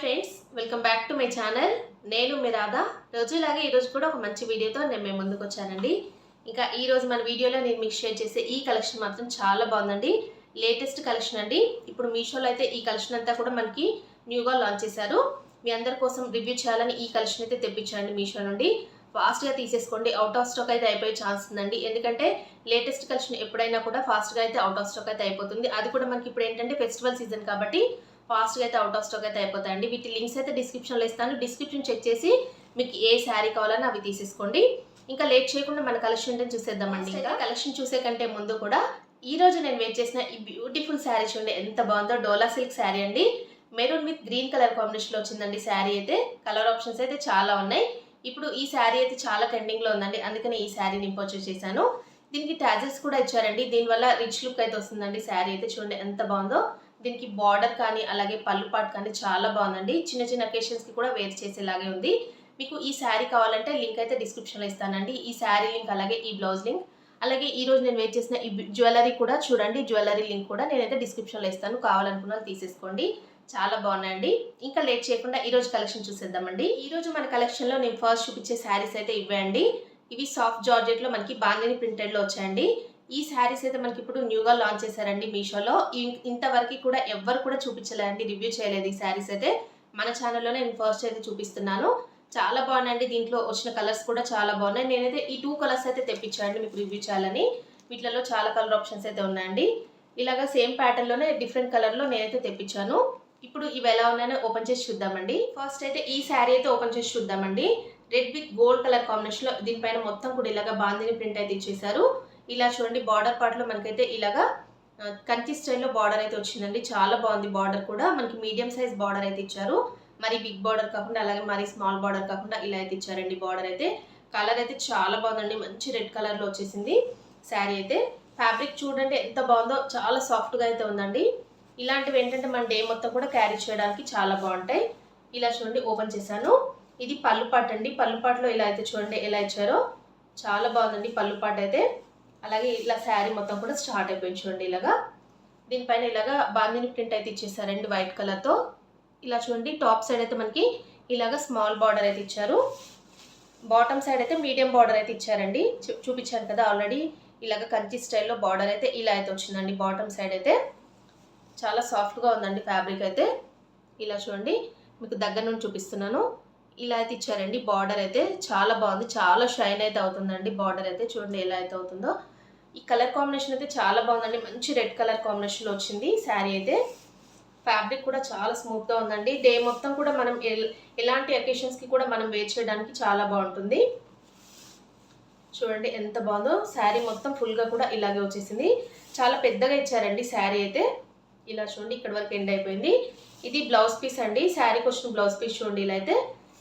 Friends, welcome back to my channel. నేను మీ రాధా. రోజులాగే ఈరోజు కూడా ఒక మంచి వీడియోతో నేను మీ ముందుకు వచ్చానండి. ఇంకా ఈరోజు మన వీడియోలో నేను మీకు షేర్ చేసే ఈ కలెక్షన్ మాత్రం చాలా బాగుందండి. లేటెస్ట్ కలెక్షన్ అండి. ఇప్పుడు మీషోలో అయితే ఈ కలెక్షన్ అంతా కూడా మనకి న్యూగా లాంచ్ చేశారు. మీ అందరి కోసం రివ్యూ చేయాలని ఈ కలెక్షన్ అయితే తెప్పించానండి మీషో నుండి. ఫాస్ట్గా తీసేసుకోండి, అవుట్ ఆఫ్ స్టాక్ అయితే అయిపోయే ఛాన్స్ ఉందండి. ఎందుకంటే లేటెస్ట్ కలెక్షన్ ఎప్పుడైనా కూడా ఫాస్ట్గా అయితే అవుట్ ఆఫ్ స్టాక్ అయితే అయిపోతుంది. అది కూడా మనకి ఇప్పుడు ఏంటంటే ఫెస్టివల్ సీజన్ కాబట్టి ఫాస్ట్గా అయితే అవుట్ ఆఫ్ స్టాక్ అయితే అయిపోతాయండి. వీటి లింక్స్ అయితే డిస్క్రిప్షన్లో ఇస్తాను. డిస్క్రిప్షన్ చెక్ చేసి మీకు ఏ శారీ కావాలని అవి తీసేసుకోండి. ఇంకా లేట్ చేయకుండా మన కలెక్షన్ అంటే చూసేద్దామండి. ఇంకా కలెక్షన్ చూసే కంటే ముందు కూడా ఈ రోజు నేను వేర్ చేసిన ఈ బ్యూటిఫుల్ శారీ చూడండి ఎంత బాగుందో. డోలా సిల్క్ శారీ అండి. మెరూన్ విత్ గ్రీన్ కలర్ కాంబినేషన్లో వచ్చిందండి శారీ అయితే. కలర్ ఆప్షన్స్ అయితే చాలా ఉన్నాయి. ఇప్పుడు ఈ శారీ అయితే చాలా ట్రెండింగ్లో ఉందండి, అందుకని ఈ శారీని పర్చేస్ చేశాను. దీనికి టాజెస్ కూడా ఇచ్చారండి. దీనివల్ల రిచ్ లుక్ అయితే వస్తుందండి. శారీ అయితే చూడండి ఎంత బాగుందో. దీనికి బార్డర్ కానీ అలాగే పళ్ళు పాట్ కానీ చాలా బాగుందండి. చిన్న చిన్న అకేషన్స్కి కూడా వేర్ చేసేలాగే ఉంది. మీకు ఈ శారీ కావాలంటే లింక్ అయితే డిస్క్రిప్షన్లో ఇస్తానండి. ఈ శారీ లింక్ అలాగే ఈ బ్లౌజ్ లింక్ అలాగే ఈ రోజు నేను వేర్ చేసిన ఈ జ్యువెలరీ కూడా చూడండి. జ్యువెలరీ లింక్ కూడా నేనైతే డిస్క్రిప్షన్లో ఇస్తాను. కావాలనుకున్న తీసేసుకోండి. చాలా బాగున్నాయండి. ఇంకా లేట్ చేయకుండా ఈ రోజు కలెక్షన్ చూసేద్దామండి. ఈ రోజు మన కలెక్షన్లో నేను ఫస్ట్ చూపించే శారీస్ అయితే ఇవ్వండి. ఇవి సాఫ్ట్ జార్జెట్లో మనకి బాందిని ప్రింటెడ్లో వచ్చాయండి. ఈ శారీస్ అయితే మనకి ఇప్పుడు న్యూగా లాంచ్ చేశారండి మీషోలో. ఇంతవరకు కూడా ఎవ్వరు కూడా చూపించలేదండి, రివ్యూ చేయలేదు ఈ శారీస్ అయితే. మన ఛానల్లోనే నేను ఫస్ట్ అయితే చూపిస్తున్నాను. చాలా బాగున్నాయండి. దీంట్లో వచ్చిన కలర్స్ కూడా చాలా బాగున్నాయి. నేనైతే ఈ 2 కలర్స్ అయితే తెప్పించానండి మీకు రివ్యూ చేయాలని. వీటిలో చాలా కలర్ ఆప్షన్స్ అయితే ఉన్నాయండి. ఇలాగా సేమ్ ప్యాటర్న్లోనే డిఫరెంట్ కలర్లో నేనైతే తెప్పించాను. ఇప్పుడు ఇవి ఎలా ఉన్నాయో ఓపెన్ చేసి చూద్దామండి. ఫస్ట్ అయితే ఈ శారీ అయితే ఓపెన్ చేసి చూద్దామండి. రెడ్ విత్ గోల్డ్ కలర్ కాంబినేషన్లో దీనిపైన మొత్తం కూడా ఇలాగా బాందిని ప్రింట్ అయితే ఇచ్చేసారు. ఇలా చూడండి, బార్డర్ పార్ట్లో మనకైతే ఇలాగా కంచి స్టైల్లో బార్డర్ అయితే వచ్చిందండి. చాలా బాగుంది. బార్డర్ కూడా మనకి మీడియం సైజ్ బార్డర్ అయితే ఇచ్చారు. మరి బిగ్ బార్డర్ కాకుండా అలాగే మరి స్మాల్ బార్డర్ కాకుండా ఇలా అయితే ఇచ్చారండి. బార్డర్ అయితే కలర్ అయితే చాలా బాగుందండి. మంచి రెడ్ కలర్లో వచ్చేసింది శారీ అయితే. ఫ్యాబ్రిక్ చూడండి ఎంత బాగుందో. చాలా సాఫ్ట్గా అయితే ఉందండి. ఇలాంటివి ఏంటంటే మన డే మొత్తం కూడా క్యారీ చేయడానికి చాలా బాగుంటాయి. ఇలా చూడండి ఓపెన్ చేశాను. ఇది పళ్ళు పాట్ అండి. పళ్ళు పాట్లో ఇలా అయితే చూడండి ఎలా ఇచ్చారో చాలా బాగుందండి పళ్ళు పాట్ అయితే. అలాగే ఇలా శారీ మొత్తం కూడా స్టార్ట్ అయిపోయింది చూడండి ఇలాగా. దీనిపైన ఇలాగా బాందిని ప్రింట్ అయితే ఇచ్చేసారండి వైట్ కలర్తో. ఇలా చూడండి టాప్ సైడ్ అయితే మనకి ఇలాగా స్మాల్ బార్డర్ అయితే ఇచ్చారు. బాటమ్ సైడ్ అయితే మీడియం బార్డర్ అయితే ఇచ్చారండి. చూపించాను కదా ఆల్రెడీ. ఇలాగ కంచి స్టైల్లో బార్డర్ అయితే ఇలా అయితే వచ్చిందండి. బాటమ్ సైడ్ అయితే చాలా సాఫ్ట్గా ఉందండి ఫ్యాబ్రిక్ అయితే. ఇలా చూడండి మీకు దగ్గర నుండి చూపిస్తున్నాను. ఇలా అయితే ఇచ్చారండి. బార్డర్ అయితే చాలా బాగుంది. చాలా షైన్ అయితే అవుతుందండి బార్డర్ అయితే. చూడండి ఎలా అయితే అవుతుందో. ఈ కలర్ కాంబినేషన్ అయితే చాలా బాగుందండి. మంచి రెడ్ కలర్ కాంబినేషన్లో వచ్చింది శారీ అయితే. ఫ్యాబ్రిక్ కూడా చాలా స్మూత్గా ఉందండి. డే మొత్తం కూడా మనం ఎలాంటి అకేషన్స్కి కూడా మనం వేర్ చేయడానికి చాలా బాగుంటుంది. చూడండి ఎంత బాగుందో. శారీ మొత్తం ఫుల్గా కూడా ఇలాగే వచ్చేసింది. చాలా పెద్దగా ఇచ్చారండి శారీ అయితే. ఇలా చూడండి ఇక్కడ వరకు ఎండ్ అయిపోయింది. ఇది బ్లౌజ్ పీస్ అండి. శారీకి వచ్చిన బ్లౌజ్ పీస్ చూడండి ఇలా అయితే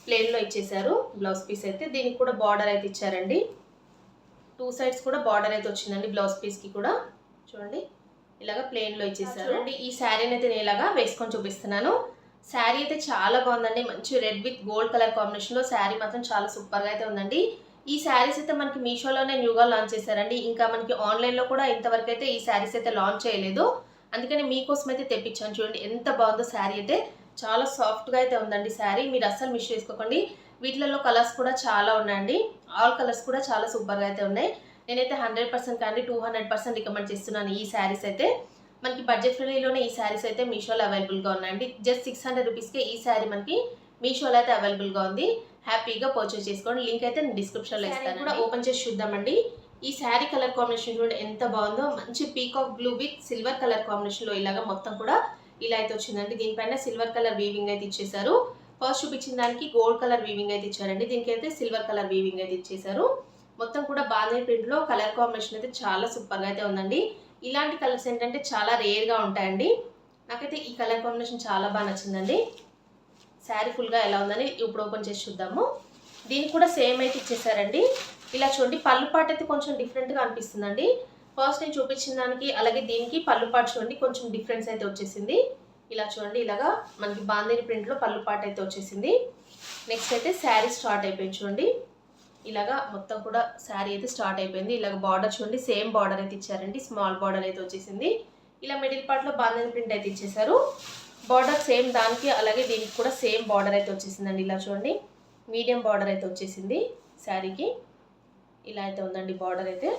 ప్లెయిన్లో ఇచ్చేసారు బ్లౌజ్ పీస్ అయితే. దీనికి కూడా బార్డర్ అయితే ఇచ్చారండి. 2 సైడ్స్ కూడా బార్డర్ అయితే వచ్చిందండి బ్లౌజ్ పీస్కి కూడా. చూడండి ఇలాగా ప్లెయిన్లో ఇచ్చేసారు. చూడండి ఈ శారీని అయితే నేను ఇలాగా వేసుకొని చూపిస్తున్నాను. శారీ అయితే చాలా బాగుందండి. మంచి రెడ్ విత్ గోల్డ్ కలర్ కాంబినేషన్లో శారీ మాత్రం చాలా సూపర్గా అయితే ఉందండి. ఈ శారీస్ అయితే మనకి మీషోలోనే న్యూగా లాంచ్ చేశారండి. ఇంకా మనకి ఆన్లైన్లో కూడా ఇంతవరకు అయితే ఈ శారీస్ అయితే లాంచ్ చేయలేదు. అందుకని మీకోసం అయితే తెప్పించాను. చూడండి ఎంత బాగుందో శారీ అయితే. చాలా సాఫ్ట్గా అయితే ఉందండి శారీ. మీరు అస్సలు మిస్ చేసుకోకండి. వీటిలలో కలర్స్ కూడా చాలా ఉన్నాయండి. ఆల్ కలర్స్ కూడా చాలా సూపర్గా అయితే ఉన్నాయి. నేనైతే 100% కానీ 200% రికమెండ్ చేస్తున్నాను ఈ శారీస్ అయితే. మనకి బడ్జెట్ ఫ్రెండ్లీలోనే ఈ శారీస్ అయితే మీషోలో అవైలబుల్గా ఉన్నాయండి. జస్ట్ 600 రూపీస్కే ఈ శారీ మనకి మీషోలో అయితే అవైలబుల్గా ఉంది. హ్యాపీగా పర్చేస్ చేసుకోండి. లింక్ అయితే నేను డిస్క్రిప్షన్లో ఇస్తాను. కూడా ఓపెన్ చేసి చూద్దామండి. ఈ శారీ కలర్ కాంబినేషన్ చూడండి ఎంత బాగుందో. మంచి peacock blue with silver colour కాంబినేషన్లో ఇలాగా మొత్తం కూడా ఇలా అయితే వచ్చిందండి. దీనిపైన సిల్వర్ కలర్ వీవింగ్ అయితే ఇచ్చేసారు. ఫస్ట్ చూపించిన దానికి గోల్డ్ కలర్ వీవింగ్ అయితే ఇచ్చారండి. దీనికి అయితే సిల్వర్ కలర్ వీవింగ్ అయితే ఇచ్చేసారు. మొత్తం కూడా బాందిని ప్రింట్లో కలర్ కాంబినేషన్ అయితే చాలా సూపర్గా అయితే ఉందండి. ఇలాంటి కలర్స్ ఏంటంటే చాలా రేర్గా ఉంటాయండి. నాకైతే ఈ కలర్ కాంబినేషన్ చాలా బాగా నచ్చిందండి. శారీ ఫుల్గా ఎలా ఉందని ఇప్పుడు ఓపెన్ చేసి చూద్దాము. దీనికి కూడా సేమ్ అయితే ఇచ్చేసారండి. ఇలా చూడండి పళ్ళు పాటు అయితే కొంచెం డిఫరెంట్గా అనిపిస్తుందండి. ఫస్ట్ నేను చూపించిన దానికి అలాగే దీనికి పళ్ళు పాటు చూడండి కొంచెం డిఫరెన్స్ అయితే వచ్చేసింది. ఇలా చూడండి ఇలాగా మనకి బాందిని ప్రింట్లో పళ్ళు పాటు అయితే వచ్చేసింది. నెక్స్ట్ అయితే శారీ స్టార్ట్ అయిపోయింది చూడండి. ఇలాగా మొత్తం కూడా శారీ అయితే స్టార్ట్ అయిపోయింది. ఇలాగ బార్డర్ చూడండి సేమ్ బార్డర్ అయితే ఇచ్చారండి. స్మాల్ బార్డర్ అయితే వచ్చేసింది. ఇలా మిడిల్ పార్ట్లో బాందిని ప్రింట్ అయితే ఇచ్చేసారు. బార్డర్ సేమ్ దానికి అలాగే దీనికి కూడా సేమ్ బార్డర్ అయితే వచ్చేసిందండి. ఇలా చూడండి, మీడియం బార్డర్ అయితే వచ్చేసింది శారీకి. ఇలా అయితే ఉందండి బార్డర్ అయితే.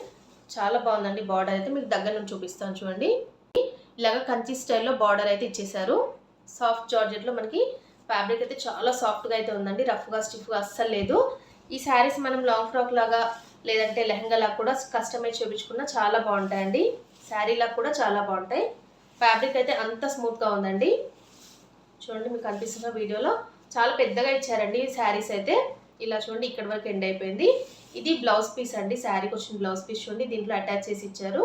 చాలా బాగుందండి బార్డర్ అయితే. మీకు దగ్గర నుంచి చూపిస్తాను చూడండి. ఇలాగ కంచి స్టైల్లో బార్డర్ అయితే ఇచ్చేసారు. సాఫ్ట్ జార్జెట్లో మనకి ఫ్యాబ్రిక్ అయితే చాలా సాఫ్ట్గా అయితే ఉందండి. రఫ్గా స్టిఫ్గా అస్సలు లేదు. ఈ శారీస్ మనం లాంగ్ ఫ్రాక్ లాగా లేదంటే లెహంగా లాగా కూడా కస్టమైజ్ చేయించుకున్నా చాలా బాగుంటాయండి. శారీలా కూడా చాలా బాగుంటాయి. ఫ్యాబ్రిక్ అయితే అంత స్మూత్గా ఉందండి. చూడండి, మీకు కనిపిస్తున్న వీడియోలో చాలా పెద్దగా ఇచ్చారండి శారీస్ అయితే. ఇలా చూడండి, ఇక్కడ వరకు ఎండ్ అయిపోయింది. ఇది బ్లౌజ్ పీస్ అండి. శారీకి వచ్చిన బ్లౌజ్ పీస్ చూడండి, దీంట్లో అటాచ్ చేసి ఇచ్చారు.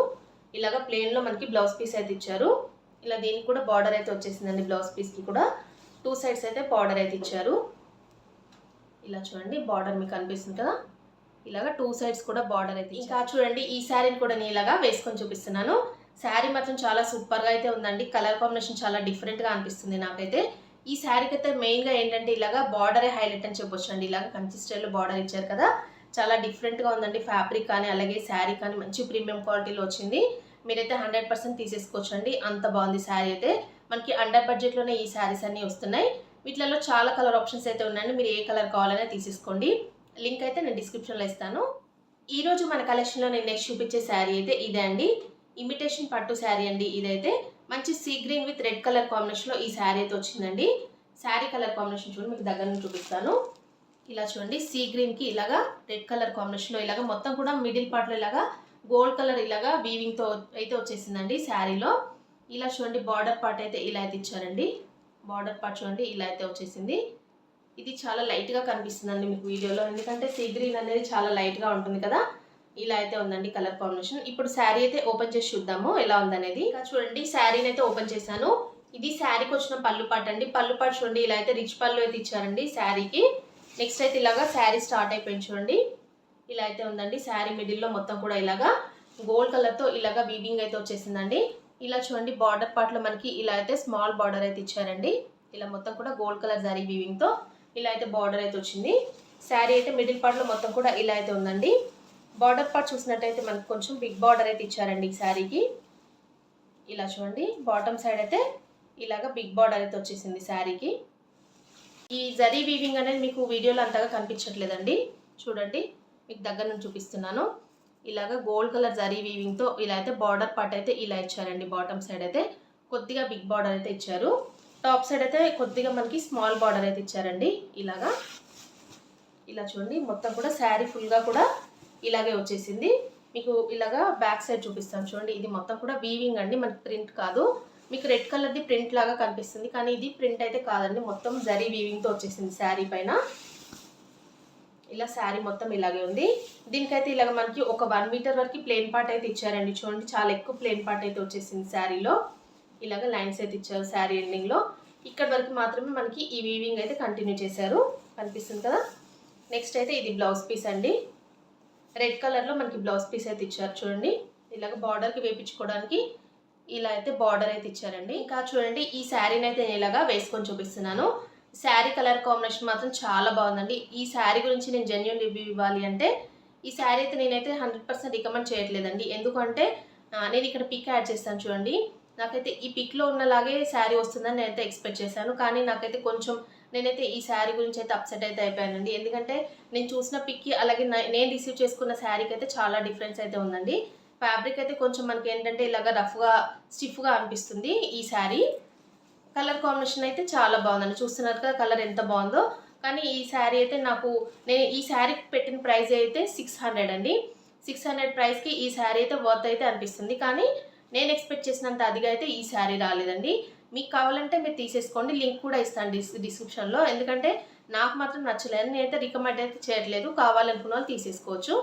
ఇలాగ ప్లెయిన్లో మనకి బ్లౌజ్ పీస్ అయితే ఇచ్చారు. ఇలా దీనికి కూడా బార్డర్ అయితే వచ్చేసిందండి. బ్లౌజ్ పీస్కి కూడా 2 సైడ్స్ అయితే బార్డర్ అయితే ఇచ్చారు. ఇలా చూడండి, బార్డర్ మీకు కనిపిస్తుంది కదా, ఇలాగ 2 సైడ్స్ కూడా బార్డర్ అయితే. ఇంకా చూడండి, ఈ శారీని కూడా నేను ఇలాగా వేసుకొని చూపిస్తున్నాను. శారీ మాత్రం చాలా సూపర్గా అయితే ఉందండి. కలర్ కాంబినేషన్ చాలా డిఫరెంట్గా అనిపిస్తుంది నాకైతే. ఈ శారీకి అయితే మెయిన్గా ఏంటంటే ఇలాగా బార్డరే హైలైట్ అని చెప్పొచ్చు అండి. ఇలాగ కంచి స్టైల్లో బార్డర్ ఇచ్చారు కదా, చాలా డిఫరెంట్గా ఉందండి. ఫ్యాబ్రిక్ కానీ అలాగే శారీ కానీ మంచి ప్రీమియం క్వాలిటీలో వచ్చింది. మీరైతే 100% తీసేసుకోవచ్చు అండి. అంత బాగుంది శారీ అయితే. మనకి అండర్ బడ్జెట్లోనే ఈ శారీస్ అన్నీ వస్తున్నాయి. వీటిలలో చాలా కలర్ ఆప్షన్స్ అయితే ఉన్నాయండి. మీరు ఏ కలర్ కావాలనే తీసేసుకోండి. లింక్ అయితే నేను డిస్క్రిప్షన్లో ఇస్తాను. ఈరోజు మన కలెక్షన్లో నేను నెక్స్ట్ చూపించే శారీ అయితే ఇదే అండి. ఇమిటేషన్ పట్టు శారీ అండి. ఇదైతే మంచి sea green with red colour కాంబినేషన్లో ఈ శారీ అయితే వచ్చిందండి. శారీ కలర్ కాంబినేషన్ చూడండి, మీకు దగ్గర నుంచి చూపిస్తాను. ఇలా చూడండి, సీ గ్రీన్కి ఇలాగా రెడ్ కలర్ కాంబినేషన్లో ఇలాగా మొత్తం కూడా మిడిల్ పార్ట్లో ఇలాగా గోల్డ్ కలర్ ఇలాగా వీవింగ్తో అయితే వచ్చేసిందండి శారీలో. ఇలా చూడండి, బార్డర్ పార్ట్ అయితే ఇలా అయితే ఇచ్చారండి. బార్డర్ పార్ట్ చూడండి, ఇలా అయితే వచ్చేసింది. ఇది చాలా లైట్గా కనిపిస్తుందండి మీకు వీడియోలో, ఎందుకంటే సీ గ్రీన్ అనేది చాలా లైట్గా ఉంటుంది కదా. ఇలా అయితే ఉందండి కలర్ కాంబినేషన్. ఇప్పుడు శారీ అయితే ఓపెన్ చేసి చూద్దాము ఎలా ఉందనేది. ఇంకా చూడండి, శారీని అయితే ఓపెన్ చేశాను. ఇది శారీకి వచ్చిన పళ్ళు పార్ట్ అండి. పళ్ళు పార్ట్ చూడండి, ఇలా అయితే రిచ్ పళ్ళు అయితే ఇచ్చారండి శారీకి. నెక్స్ట్ అయితే ఇలాగా శారీ స్టార్ట్ అయిపోయింది చూడండి. ఇలా అయితే ఉందండి. శారీ మిడిల్లో మొత్తం కూడా ఇలాగా గోల్డ్ కలర్తో ఇలాగా వీవింగ్ అయితే వచ్చేసిందండి. ఇలా చూడండి, బార్డర్ పార్ట్లో మనకి ఇలా అయితే స్మాల్ బార్డర్ అయితే ఇచ్చారండి. ఇలా మొత్తం కూడా గోల్డ్ కలర్ జరీ వీవింగ్తో ఇలా అయితే బార్డర్ అయితే వచ్చింది. శారీ అయితే మిడిల్ పార్ట్లో మొత్తం కూడా ఇలా అయితే ఉందండి. బార్డర్ పార్ట్ చూసినట్టయితే మనకు కొంచెం బిగ్ బార్డర్ అయితే ఇచ్చారండి ఈ శారీకి. ఇలా చూడండి, బాటమ్ సైడ్ అయితే ఇలాగ బిగ్ బార్డర్ అయితే వచ్చేసింది శారీకి. ఈ జరీ వీవింగ్ అనేది మీకు వీడియోలో అంతగా కనిపించట్లేదండి. చూడండి, మీకు దగ్గర నుంచి చూపిస్తున్నాను. ఇలాగ గోల్డ్ కలర్ జరీ వీవింగ్తో ఇలా అయితే బార్డర్ పార్ట్ అయితే ఇలా ఇచ్చారండి. బాటమ్ సైడ్ అయితే కొద్దిగా బిగ్ బార్డర్ అయితే ఇచ్చారు. టాప్ సైడ్ అయితే కొద్దిగా మనకి స్మాల్ బార్డర్ అయితే ఇచ్చారండి. ఇలాగా ఇలా చూడండి, మొత్తం కూడా శారీ ఫుల్గా కూడా ఇలాగే వచ్చేసింది. మీకు ఇలాగా బ్యాక్ సైడ్ చూపిస్తాను చూడండి. ఇది మొత్తం కూడా వీవింగ్ అండి, మనకి ప్రింట్ కాదు. మీకు రెడ్ కలర్ది ప్రింట్ లాగా కనిపిస్తుంది, కానీ ఇది ప్రింట్ అయితే కాదండి. మొత్తం జరీ వీవింగ్తో వచ్చేసింది శారీ పైన. ఇలా శారీ మొత్తం ఇలాగే ఉంది. దీనికైతే ఇలాగ మనకి ఒక 1 మీటర్ వరకు ప్లెయిన్ పార్ట్ అయితే ఇచ్చారండి. చూడండి, చాలా ఎక్కువ ప్లెయిన్ పార్ట్ అయితే వచ్చేసింది శారీలో. ఇలాగ లైన్స్ అయితే ఇచ్చారు శారీ ఎండింగ్లో. ఇక్కడ వరకు మాత్రమే మనకి ఈ వీవింగ్ అయితే కంటిన్యూ చేశారు. కనిపిస్తుంది కదా. నెక్స్ట్ అయితే ఇది బ్లౌజ్ పీస్ అండి. రెడ్ కలర్లో మనకి బ్లౌజ్ పీస్ అయితే ఇచ్చారు చూడండి. ఇలాగ బార్డర్కి వేయించుకోవడానికి ఇలా అయితే బార్డర్ అయితే ఇచ్చారండి. ఇంకా చూడండి, ఈ శారీని అయితే నేను ఇలాగా వేసుకొని చూపిస్తున్నాను. శారీ కలర్ కాంబినేషన్ మాత్రం చాలా బాగుందండి. ఈ శారీ గురించి నేను జెన్యూన్ రివ్యూ ఇవ్వాలి అంటే ఈ శారీ అయితే నేనైతే 100% రికమెండ్ చేయట్లేదండి. ఎందుకంటే నేను ఇక్కడ పిక్ యాడ్ చేస్తాను చూడండి. నాకైతే ఈ పిక్లో ఉన్నలాగే శారీ వస్తుందని నేనైతే ఎక్స్పెక్ట్ చేశాను, కానీ నాకైతే కొంచెం నేనైతే ఈ శారీ గురించి అయితే అప్సెట్ అయితే అయిపోయానండి. ఎందుకంటే నేను చూసిన పిక్కి అలాగే నేను రిసీవ్ చేసుకున్న శారీకి అయితే చాలా డిఫరెన్స్ అయితే ఉందండి. ఫ్యాబ్రిక్ అయితే కొంచెం మనకి ఏంటంటే ఇలాగ రఫ్గా స్టిఫ్గా అనిపిస్తుంది. ఈ శారీ కలర్ కాంబినేషన్ అయితే చాలా బాగుందండి. చూస్తున్నారు కదా కలర్ ఎంత బాగుందో. కానీ ఈ శారీ అయితే నేను ఈ శారీకి పెట్టిన ప్రైస్ అయితే 600 అండి. 600 ప్రైస్కి ఈ శారీ అయితే వర్త్ అయితే అనిపిస్తుంది, కానీ నేను ఎక్స్పెక్ట్ చేసినంత అదిగా అయితే ఈ శారీ రాలేదండి. మీకు కావాలంటే మీరు తీసేసుకోండి. లింక్ కూడా ఇస్తాను డిస్క్రిప్షన్లో. ఎందుకంటే నాకు మాత్రం నచ్చలేదు, నేనైతే రికమెండ్ అయితే చేయట్లేదు. కావాలనుకున్న వాళ్ళు తీసేసుకోవచ్చు.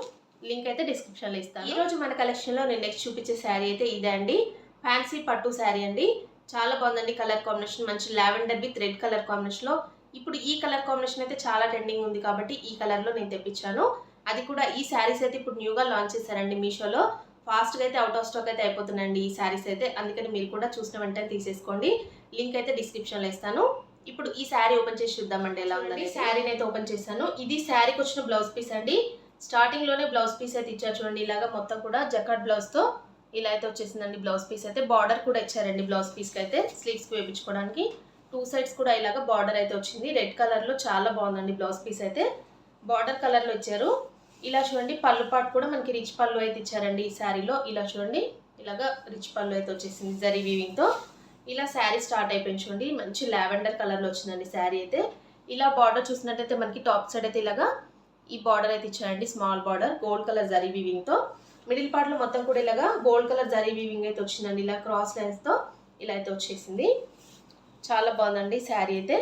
లింక్ అయితే డిస్క్రిప్షన్లో ఇస్తాను. ఈరోజు మన కలెక్షన్లో నేను నెక్స్ట్ చూపించే శారీ అయితే ఇదే అండి. ఫ్యాన్సీ పట్టు శారీ అండి. చాలా బాగుందండి కలర్ కాంబినేషన్. మంచి లావెండర్ విత్ రెడ్ కలర్ కాంబినేషన్లో. ఇప్పుడు ఈ కలర్ కాంబినేషన్ అయితే చాలా ట్రెండింగ్ ఉంది కాబట్టి ఈ కలర్లో నేను తెప్పించాను. అది కూడా ఈ శారీస్ అయితే ఇప్పుడు న్యూగా లాంచ్ చేశారండి మీషోలో. ఫాస్ట్గా అయితే అవుట్ ఆఫ్ స్టాక్ అయితే అయిపోతున్నాయండి ఈ శారీస్ అయితే. అందుకని మీరు కూడా చూసిన వెంటనే తీసేసుకోండి. లింక్ అయితే డిస్క్రిప్షన్లో ఇస్తాను. ఇప్పుడు ఈ శారీ ఓపెన్ చేసి చూద్దామండి ఎలా ఉందండి. శారీని అయితే ఓపెన్ చేశాను. ఇది శారీకి వచ్చిన బ్లౌజ్ పీస్ అండి. స్టార్టింగ్లోనే బ్లౌజ్ పీస్ అయితే ఇచ్చారు చూడండి. ఇలాగా మొత్తం కూడా జకార్డ్ బ్లౌజ్తో ఇలా అయితే వచ్చేసిందండి బ్లౌజ్ పీస్ అయితే. బార్డర్ కూడా ఇచ్చారండి బ్లౌజ్ పీస్కి అయితే, స్లీవ్స్కి వేయించుకోవడానికి. 2 సైడ్స్ కూడా ఇలాగా బార్డర్ అయితే వచ్చింది. రెడ్ కలర్లో చాలా బాగుందండి బ్లౌజ్ పీస్ అయితే. బార్డర్ కలర్లో ఇచ్చారు. ఇలా చూడండి పళ్ళు పాటు కూడా మనకి రిచ్ పళ్ళు అయితే ఇచ్చారండి ఈ శారీలో. ఇలా చూడండి ఇలాగా రిచ్ పళ్ళు అయితే వచ్చేసింది జరీ వీవింగ్తో. ఇలా శారీ స్టార్ట్ అయిపోయింది చూడండి. మంచి లావెండర్ కలర్లో వచ్చిందండి శారీ అయితే. ఇలా బార్డర్ చూసినట్టయితే మనకి టాప్ సైడ్ అయితే ఇలాగా ఈ బార్డర్ అయితే ఇచ్చారండి. Small border gold colour zari వీవింగ్తో. మిడిల్ పార్ట్లో మొత్తం కూడా ఇలాగా గోల్డ్ కలర్ జరీ వీవింగ్ అయితే వచ్చిందండి. ఇలా క్రాస్ లైన్స్తో ఇలా అయితే వచ్చేసింది. చాలా బాగుందండి శారీ అయితే.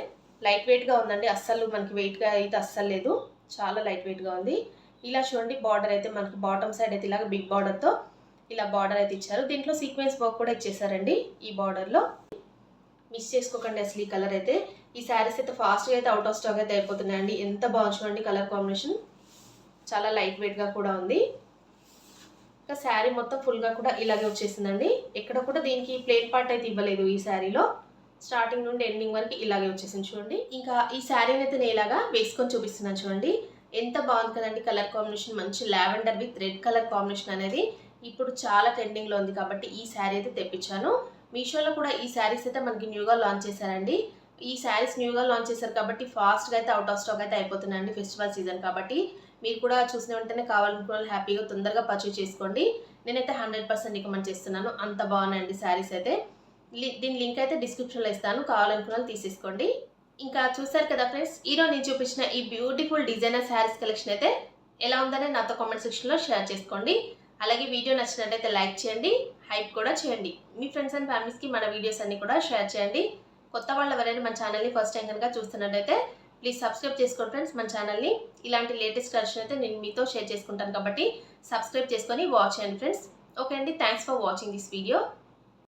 లైట్ వెయిట్గా ఉందండి. అస్సలు మనకి వెయిట్గా అయితే అస్సలు లేదు. చాలా లైట్ వెయిట్గా ఉంది. ఇలా చూడండి బార్డర్ అయితే మనకి బాటమ్ సైడ్ అయితే ఇలాగ బిగ్ బార్డర్తో ఇలా బార్డర్ అయితే ఇచ్చారు. దీంట్లో సీక్వెన్స్ వర్క్ కూడా ఇచ్చేసారండి ఈ బార్డర్లో. మిస్ చేసుకోకండి అసలు ఈ కలర్ అయితే. ఈ శారీస్ అయితే ఫాస్ట్గా అయితే అవుట్ ఆఫ్ స్టాక్ అయితే అయిపోతున్నాయండి. ఎంత బాగుంది చూడండి కలర్ కాంబినేషన్. చాలా లైట్ వెయిట్గా కూడా ఉంది. ఇంకా శారీ మొత్తం ఫుల్గా కూడా ఇలాగే వచ్చేసిందండి. ఎక్కడ కూడా దీనికి ప్లేన్ పార్ట్ అయితే ఇవ్వలేదు ఈ శారీలో. స్టార్టింగ్ నుండి ఎండింగ్ వరకు ఇలాగే వచ్చేసింది చూడండి. ఇంకా ఈ శారీని అయితే నేను ఇలాగా వేసుకొని చూపిస్తున్నాను చూడండి. ఎంత బాగుంది కదండి కలర్ కాంబినేషన్. మంచి lavender with red colour combination అనేది ఇప్పుడు చాలా ట్రెండింగ్లో ఉంది కాబట్టి ఈ శారీ అయితే తెప్పించాను. మీషోలో కూడా ఈ శారీస్ అయితే మనకి న్యూగా లాంచ్ చేశారండి. ఈ శారీస్ న్యూగా లాంచ్ చేశారు కాబట్టి ఫాస్ట్గా అయితే అవుట్ ఆఫ్ స్టాక్ అయితే అయిపోతున్నాయండి ఫెస్టివల్ సీజన్ కాబట్టి. మీరు కూడా చూసిన వెంటనే కావాలనుకున్న వాళ్ళు హ్యాపీగా తొందరగా పర్చేజ్ చేసుకోండి. నేనైతే 100% రికమెండ్ చేస్తున్నాను. అంత బాగున్నాయండి శారీస్ అయితే. దీని లింక్ అయితే డిస్క్రిప్షన్లో ఇస్తాను. కావాలనుకున్న వాళ్ళు తీసేసుకోండి. ఇంకా చూసారు కదా ఫ్రెండ్స్, ఈరోజు నేను చూపించిన ఈ బ్యూటిఫుల్ డిజైనర్ శారీస్ కలెక్షన్ అయితే ఎలా ఉందని నాతో కామెంట్ సెక్షన్లో షేర్ చేసుకోండి. అలాగే వీడియో నచ్చినట్టయితే లైక్ చేయండి, హైప్ కూడా చేయండి. మీ ఫ్రెండ్స్ అండ్ ఫ్యామిలీస్కి మన వీడియోస్ అన్ని కూడా షేర్ చేయండి. కొత్త వాళ్ళు ఎవరైనా మన ఛానల్ని ఫస్ట్ టైం కనుక చూస్తున్నట్టయితే ప్లీజ్ సబ్స్క్రైబ్ చేసుకోండి ఫ్రెండ్స్ మన ఛానల్ని. ఇలాంటి లేటెస్ట్ కలెక్షన్ అయితే నేను మీతో షేర్ చేసుకుంటాను కాబట్టి సబ్స్క్రైబ్ చేసుకొని వాచ్ చేయండి ఫ్రెండ్స్. ఓకే అండి, thanks for watching this video.